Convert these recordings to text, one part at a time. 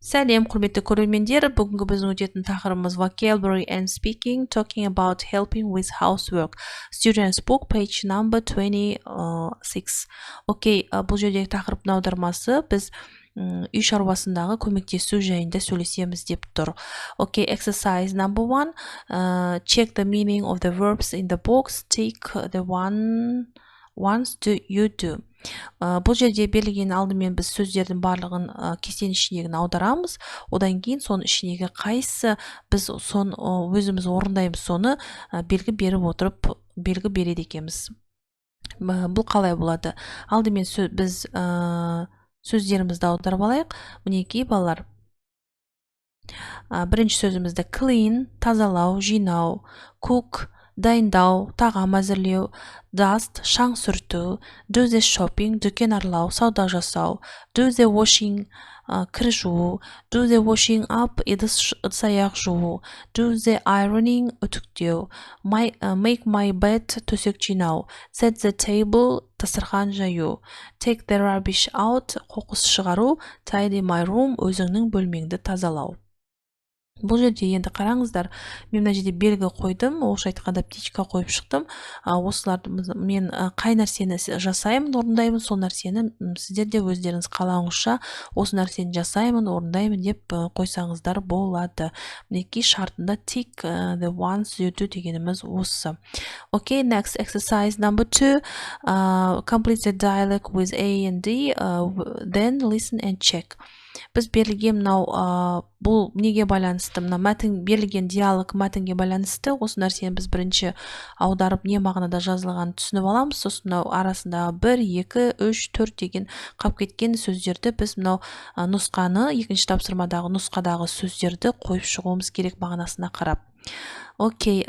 Сәлем, құрметті көрермендер. Бүгінгі біздің өтетін тақырыбымыз vocabulary and speaking, talking about helping with housework. Students book, page number 26. Окей, бұл жердегі тақырыптың аудармасы біз үй шаруасындағы көмектесу жайында сөйлесеміз деп тұр. Окей, exercise number 1. Check the meaning of the verbs in the box. Tick the ones do you do. Бұл жерде берілген алдымен біз сөздердің барлығын кестенің ішіндегін аударамыз. Одан кейін соның ішіндегі қайсы біз өзіміз орындаймыз, соны белгі беріп отырып белгі береді екенбіз. Бұл қалай болады? Алдымен біз сөздерімізді аударып алайық. Мінекей балалар. Бірінші сөзімізді clean, тазалау, жинау, cook, дайындау, тағам әзірлеу, dust, шаң сүрту, do the shopping, дүкен аралау, сауда жасау, do the washing, кір жуу, do the washing up, ыдыс-аяқ жуу, do the ironing, үтіктеу, make my bed, төсек жинау, set the table, дастархан жаю, take the rubbish out, қоқыс шығару, tidy my room, өзіңнің бөлмеңді тазалау. Бұл жерде енді қараңыздар, мен мына жерде белгі қойдым, орысша айтқанда птичка қойып шықтым. Осыларды мен қай нәрсені жасаймын, орындаймын, сол нәрсені сіздер де өздеріңіз қалауыңызша осы нәрсені жасаймын, орындаймын деп қойсаңыздар болады. Мінекей шартында tick the ones you do дегеніміз осы. Okay, next exercise number 2. Complete the dialogue with A and D, then listen and check. Біз берілген мынау бұл неге байланысты, мына мәтін берілген диалог мәтінге байланысты. Осы нәрсені біз бірінші аударып не мағынада жазылғанын түсініп аламыз. Сосын мынау арасындағы 1, 2, 3, 4 деген қап кеткен сөздерді біз мынау нұсқаны, екінші тапсырмадағы нұсқадағы сөздерді қойып шығуымыз керек мағынасына қарап. Окей,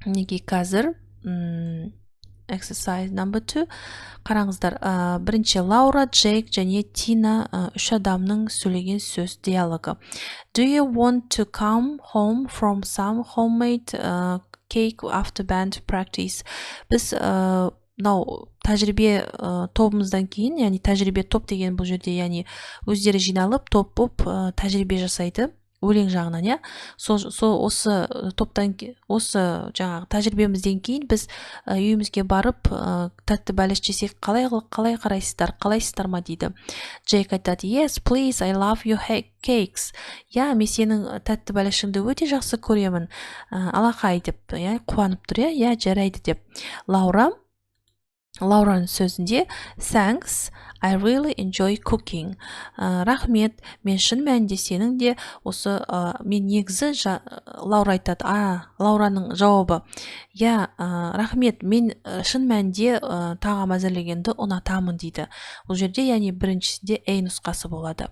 неге қазір exercise number 2. Қараңыздар, бірінші Лаура, Джейк және Тина үш адамның сөйлеген сөз диалогы. Do you want to come home from some homemade cake after band practice? Біз мынау тәжірибе тобымыздан кейін, яғни тәжірибе топ деген бұл жерде, яғни өздері жиналып топ боп тәжірибе жасайды. Өлең жағынан, я? Осы топтан, осы жаңағы тәжірибемізден кейін біз үйімізге барып тәтті бәліш жесек қалай қарайсыздар ма дейді. Джейк айтады, yes, please, I love your cakes. Я, мен сенің тәтті бәлішіңді өте жақсы көремін. Алақай деп, қуанып тұр, я, жарайды деп. Лаураның сөзінде, thanks, I really enjoy cooking. Рахмет, мен шын мәнінде сенің де осы мен негізі Лаура айтады, Лаураның жауабы. Я, рахмет, мен шын мәнінде тағам әзірлегенді ұнатамын дейді. Бұл жерде, яғни біріншісінде A нұсқасы болады.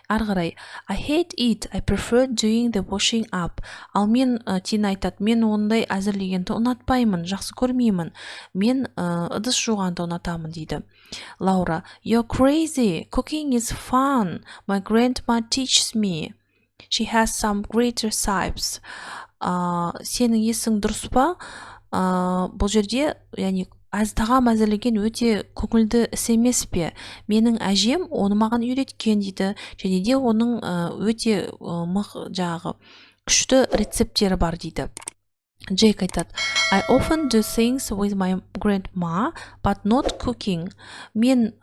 Арғырай, I hate it, I prefer doing the washing up. Ал мен, Тина айтады, мен ондай әзірлегенді ұнатпаймын, жақсы көрмеймін. Мен ыдыс жуғанды ұнатамын дейді. Лаура, you're crazy. Cooking is fun. My grandma teaches me. She has some great recipes. Сенің есің дұрыс па? Бұл жерде, яғни тағам әзірлеген өте көңілді іс емес пе? Менің әжем оны маған үйреткен дейді. Және де оның өте күшті рецепттері бар дейді. Джейк айтады, I often do things with my grandma, but not cooking. Мен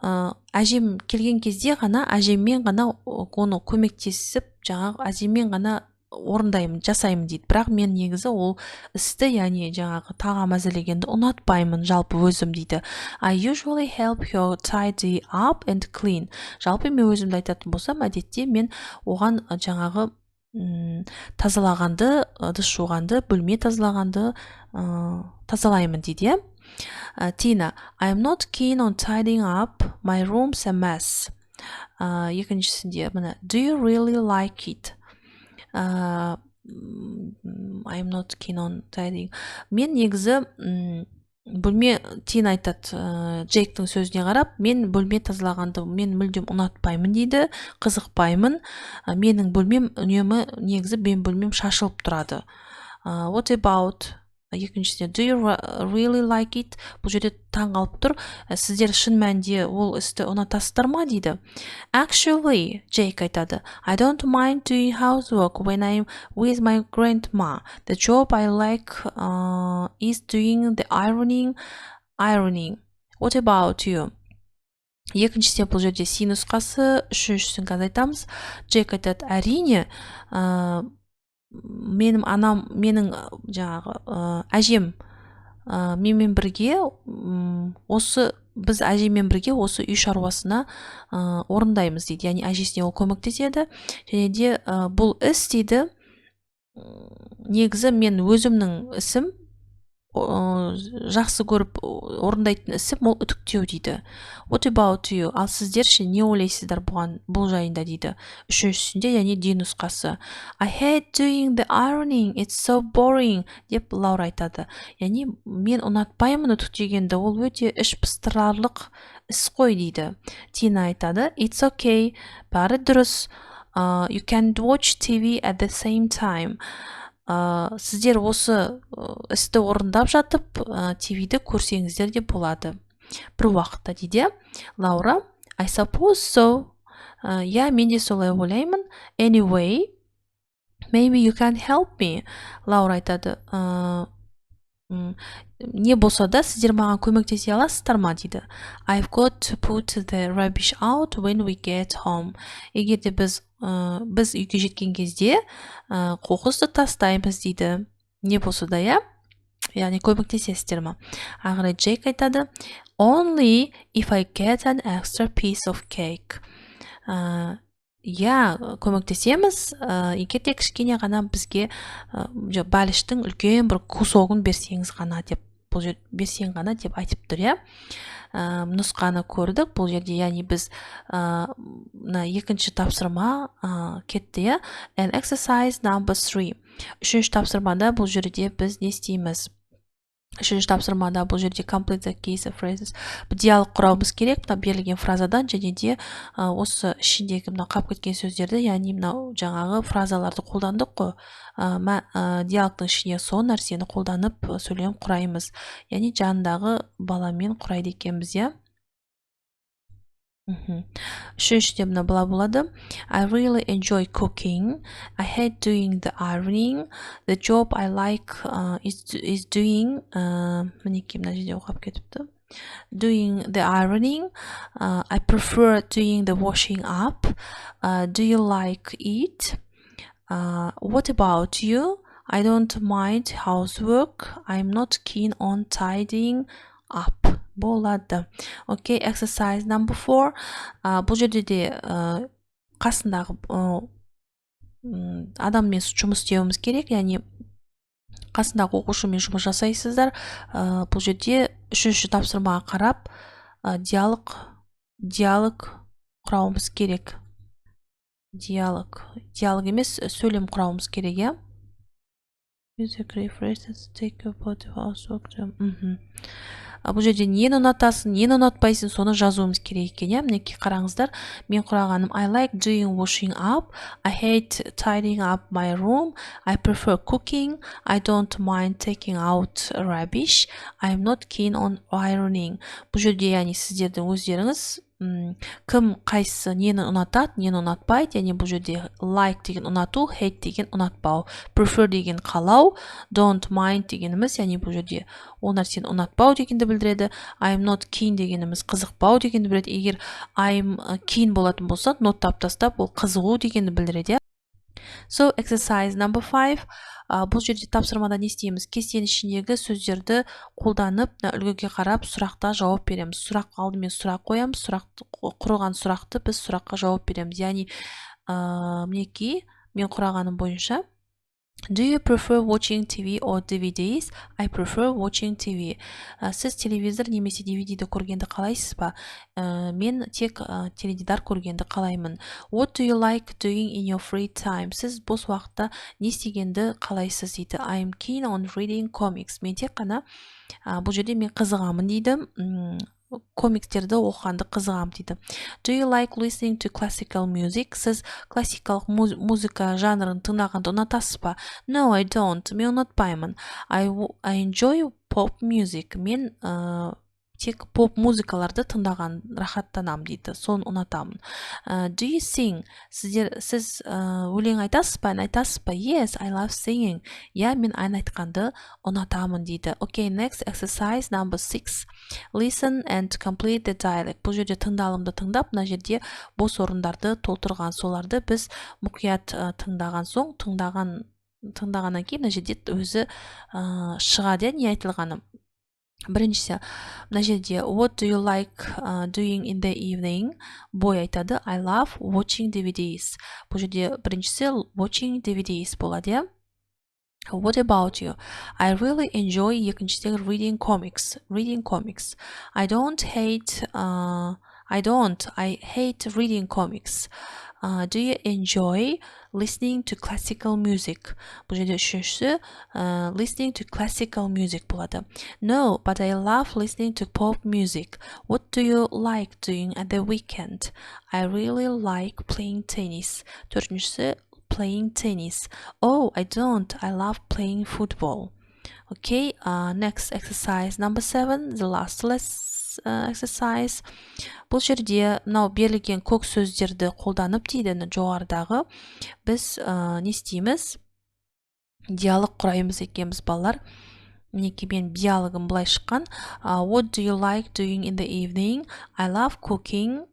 әжем келген кезде ғана, әжеммен ғана оны көмектесіп, әжеммен ғана орындаймын, жасаймын дейді. Бірақ мен негізі ол істі, яғни тағам әзірлегенді ұнатпаймын жалпы өзім дейді. I usually help her tidy up and clean. Жалпы мен өзімді айтатын болсам, әдетте мен оған тазалағанды, ыдыс жуғанды, бөлме тазалағанды тазалаймын дейді. Тина, I'm not keen on tidying up, my room's a mess. Екіншісінде, do you really like it? I'm not keen on tidying. Мен негізі бөлме, Тина айтады, Джейктің сөзіне қарап, мен бөлме тазалағанды мен мүлдем ұнатпаймын дейді, қызықпаймын. Менің бөлмем үнемі негізі бөлмем шашылып тұрады. What about екіншісіне do you really like it? Бұл жерде таң қалып тұр. Сіздер шын мәнінде ол істі ұнатасыздар ма дейді. Actually, Jake айтады. I don't mind doing housework when I'm with my grandma. The job I like is doing the ironing. What about you? Екіншісіне бұл жерде си нұсқасы, үшіншісін қазір айтамыз. Джек айтады, әрине, менің жаңағы әжем менімен бірге біз әжеммен бірге осы үй шаруасына орындаймыз дейді. Яғни әжесіне ол көмектеседі. Және де бұл іс дейді, негізі мен өзімнің ісім жақсы көріп орындайтын ісім ол үтіктеу дейді. What about you? Ал сіздер ше не ойлайсыздар бұл жайында дейді. Үшіншісінде, яғни ди нұсқасы. I hate doing the ironing, it's so boring деп Лаура айтады. Яғни мен ұнатпаймын үтіктегенді, ол өте іш пыстырарлық іс қой дейді. Тина айтады, it's okay, бәрі дұрыс. You can watch TV at the same time. Сіздер осы істі орындап жатып, ТВ-ді көрсеңіздер де болады. Бір уақытта дейді. Лаура, I suppose so. Я, мен де солай ойлаймын. Anyway, maybe you can help me. Лаура айтады. Не болса да, сіздер маған көмектесе аласыздар ма дейді. I've got to put the rubbish out when we get home. Егер де біз үйге жеткен кезде қоқысты тастаймыз дейді. Не болса да, яғни көмектесесіздер ма? Ағырай Джейк айтады. Only if I get an extra piece of cake. Көмектесеміз, егер де кішкене ғана бізге бәліштің үлкен бір кусогын берсең ғана деп айтып тұр. Нұсқаны көрдік. Бұл жерде, яғни біз екінші тапсырма кетті. And exercise number 3. Үшінші тапсырмада бұл жерде біз не істейміз? Үшінші тапсырмада бұл жерде complete the case of phrases. Диалог құрауымыз керек. Берілген фразадан және де осы ішіндегі қап кеткен сөздерді, яғни жаңағы фразаларды қолдандық қой. Диалогтың ішіне сол нәрсені қолданып сөйлем құраймыз. Яғни жанындағы баламен құрайды екенбіз. Үшіншіде бұла болады. I really enjoy cooking. I hate doing the ironing. The job I like is doing мінекей мына жерде оқап кетіпті. Doing the ironing. I prefer doing the washing up. Do you like it? What about you? I don't mind housework. I'm not keen on tidying up. Болады. Okay, exercise number 4. Бұл жерде де қасындағы адаммен жұмыс істеуіміз керек, яғни қасындағы оқушымен жұмыс жасайсыздар. Бұл жерде үшінші тапсырмаға қарап диалог құрауымыз керек. Диалог емес, сөйлем құрауымыз керек. Бұл жерде нені ұнатасың, нені ұнатпайсың, соны жазуымыз керек екен. Мінекей қараңыздар, мен құрағаным I like doing washing up, I hate tidying up my room, I prefer cooking, I don't mind taking out rubbish, I'm not keen on ironing. Бұл жерде, яғни сіздердің өздеріңіз кім қайсысы нені ұнатады, нені ұнатпайды, яғни бұл жерде like деген ұнату, hate деген ұнатпау, prefer деген қалау, don't mind дегеніміз, яғни бұл жерде ол нәрсені ұнатпау дегенді білдіреді. I'm not keen дегеніміз қызықпау дегенді білдіреді. Егер I'm keen болатын болса, ноттап тастап, ол қызығу дегенді білдіреді. So, exercise number 5. Бұл жерде тапсырмада не істейміз? Кестенің ішіндегі сөздерді қолданып, үлгіге қарап сұрақта жауап береміз. Сұрақ алдымен сұрақ қоямыз, құрылған сұрақты біз сұраққа жауап береміз. Яғни, мінекей, мен құрағаным бойынша. Do you prefer watching TV or DVDs? I prefer watching TV. Сіз телевизор немесе DVD-ді көргенді қалайсыз ба? Мен тек теледидар көргенді қалаймын. What do you like doing in your free time? Сіз бос уақытта не істегенді қалайсыз дейді. I am keen on reading comics. Мен тек қана бұл жерде мен қызығамын дейді. комикстерді оқығанды қызығам дейді. Do you like listening to classical music? Сіз классикалық музыка жанрын тыңдағанды ұнатасыз ба? No, I don't. Мен ұнатпаймын. I enjoy pop music. Мен тек поп музыкаларды тыңдаған рахаттанам дейді. Соны ұнатамын. Do you sing? Сіз өлең айтасыз ба? Айтасыз ба? Yes, I love singing. Мен ән айтқанды ұнатамын дейді. Okay, next exercise number 6. Listen and complete the dialogue. Бұл жерде тыңдалымды тыңдап, мына жерде бос орындарды толтырған. Соларды біз мұқият тыңдаған соң, тыңдағаннан кейін мына жерде өзі шығады, не айтылғаны. Біріншісі, мына жерде what do you like doing in the evening? Бой айтады, I love watching DVDs. Бұл жерде біріншісі watching DVDs болады. What about you? I really enjoy екіншісі reading comics. I hate reading comics. Do you enjoy listening to classical music? Бұл жерде үшіншісі listening to classical music болады. No, but I love listening to pop music. What do you like doing at the weekend? I really like playing tennis. Төртіншісі playing tennis. Oh, I don't. I love playing football. Okay, next exercise number 7, the last exercise. Бұл жерде мынау берілген көк сөздерді қолданып дейді жоғарыдағы. Біз не істейміз? Диалог құраймыз екенбіз балалар. Мінекей мен диалогым былай шыққан. What do you like doing in the evening? I love cooking.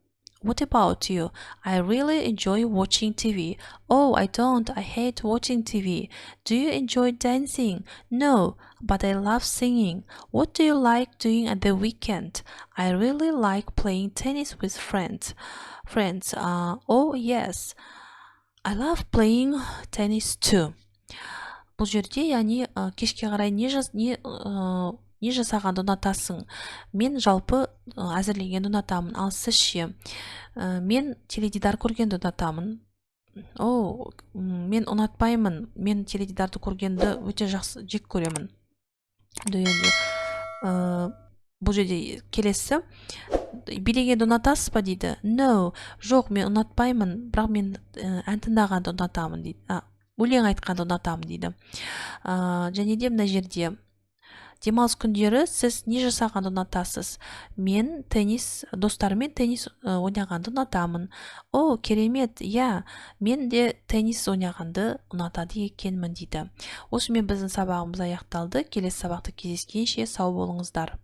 What about you? I really enjoy watching TV. Oh, I don't. I hate watching TV. Do you enjoy dancing? No, but I love singing. What do you like doing at the weekend? I really like playing tennis with friends. Oh, yes. I love playing tennis too. Бұл жерде, яғни кешке қарай не жасағанды ұнатасың? Мен жалпы әзірлегенді ұнатамын. Ал сіз ше? Мен теледидар көргенді ұнатамын. Мен ұнатпаймын. Мен теледидарды көргенді өте жақсы жек көремін. Бұл жерде келесі. Билегенді ұнатасыз ба дейді. No, жоқ, мен ұнатпаймын. Бірақ мен ән тыңдағанды ұнатамын дейді. Өлең айтқанды ұнатамын дейді. Және де мына жерде демалыс күндері сіз не жасағанды ұнатасыз? Мен достарыммен теннис ойнағанды ұнатамын. О, керемет, мен де теннис ойнағанды ұнатады екенмін дейді. Осымен біздің сабағымыз аяқталды. Келесі сабақта кездескенше сау болыңыздар.